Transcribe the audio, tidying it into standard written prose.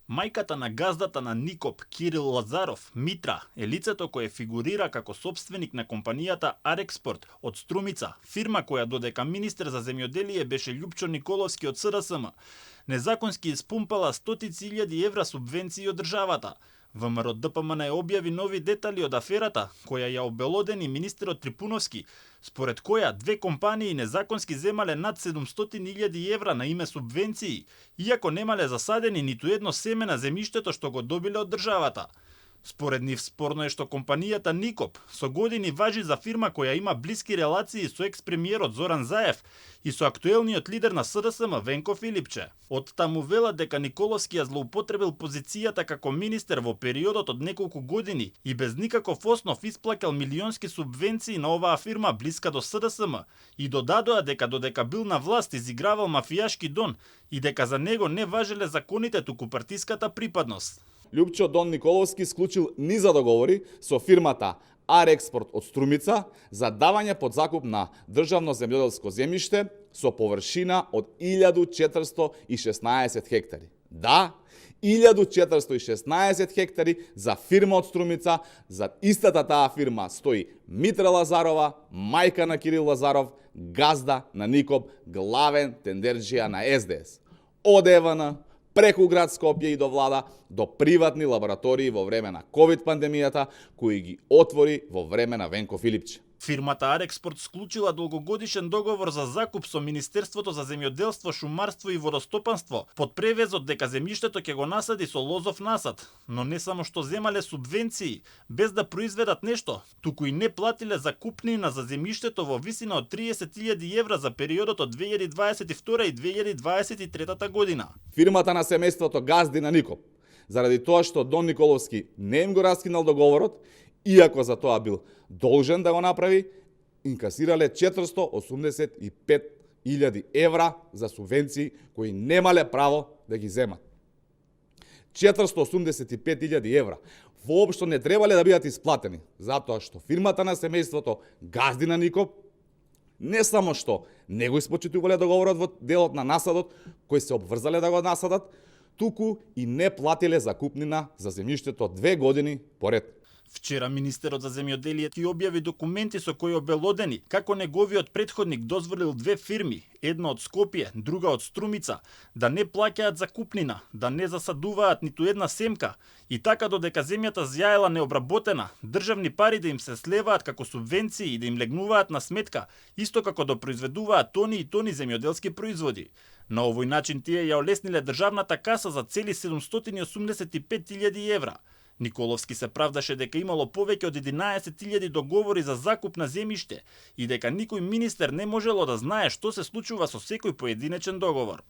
Мајката на газдата на Никоп, Кирил Лазаров, Митра, е лицето кое фигурира како собственик на компанијата Арекспорт од Струмица, фирма која додека министер за земјоделие беше Љупчо Николовски од СДСМ, незаконски испумпала стотици илјади евра субвенции од државата. ВМРО ДПМН објави нови детали од аферата, која ја обелодени министерот Трипуновски, според која две компании незаконски земале над 700.000 евра на име субвенции, иако немале засадени ниту едно семе на земјиштето што го добиле од државата. Според нив спорно е што компанијата Никоп со години важи за фирма која има блиски релации со екс-премиерот Зоран Заев и со актуелниот лидер на СДСМ Венко Филипче. Од таму велат дека Николовски ја злоупотребил позицијата како министер во периодот од неколку години и без никаков основ исплакал милионски субвенции на оваа фирма блиска до СДСМ и додадоа дека додека бил на власт изигравал мафијашки дон и дека за него не важеле законите туку партиската припадност. Љупчо Дон Николовски склучил низа договори со фирмата Арекспорт од Струмица за давање под закуп на државно земјоделско земјиште со површина од 1416 хектари. Да, 1416 хектари за фирма од Струмица. За истата таа фирма стои Митра Лазарова, мајка на Кирил Лазаров, газда на Никоп, главен тендерџија на СДС. Од ЕВН, преку град Скопје и до влада, до приватни лаборатории во време на ковид пандемијата, кои ги отвори во време на Венко Филипче. Фирмата Арекспорт склучила долгогодишен договор за закуп со Министерството за земјоделство, шумарство и водостопанство под превезот дека земјиштето ќе го насади со лозов насад, но не само што земале субвенции без да произведат нешто, туку и не платиле закупнина за земјиштето во висина од 30.000 евра за периодот од 2022 и 2023 година. Фирмата на семејството газди на Никоп, заради тоа што Дон Николовски не им го раскинал договорот, иако за тоа бил должен да го направи, инкасирале 485.000 евра за субвенции кои немале право да ги земат. 485.000 евра воопшто не требале да бидат исплатени, затоа што фирмата на семејството газди на Никоп не само што не го испочитувале договорот во делот на насадот, кои се обврзале да го насадат, туку и не платиле закупнина за земјиштето 2 години поред. Вчера министерот за земјоделие ќе објави документи со кои обелодени како неговиот претходник дозволил две фирми, една од Скопје, друга од Струмица, да не плаќаат закупнина, да не засадуваат ниту една семка и така додека земјата зјаела необработена, државни пари да им се слеваат како субвенции и да им легнуваат на сметка, исто како да произведуваат тони и тони земјоделски производи. На овој начин тие ја олесниле државната каса за цели 785.000 евра. Николовски се правдаше дека имало повеќе од 11.000 договори за закуп на земјиште и дека никој министер не можело да знае што се случува со секој поединечен договор.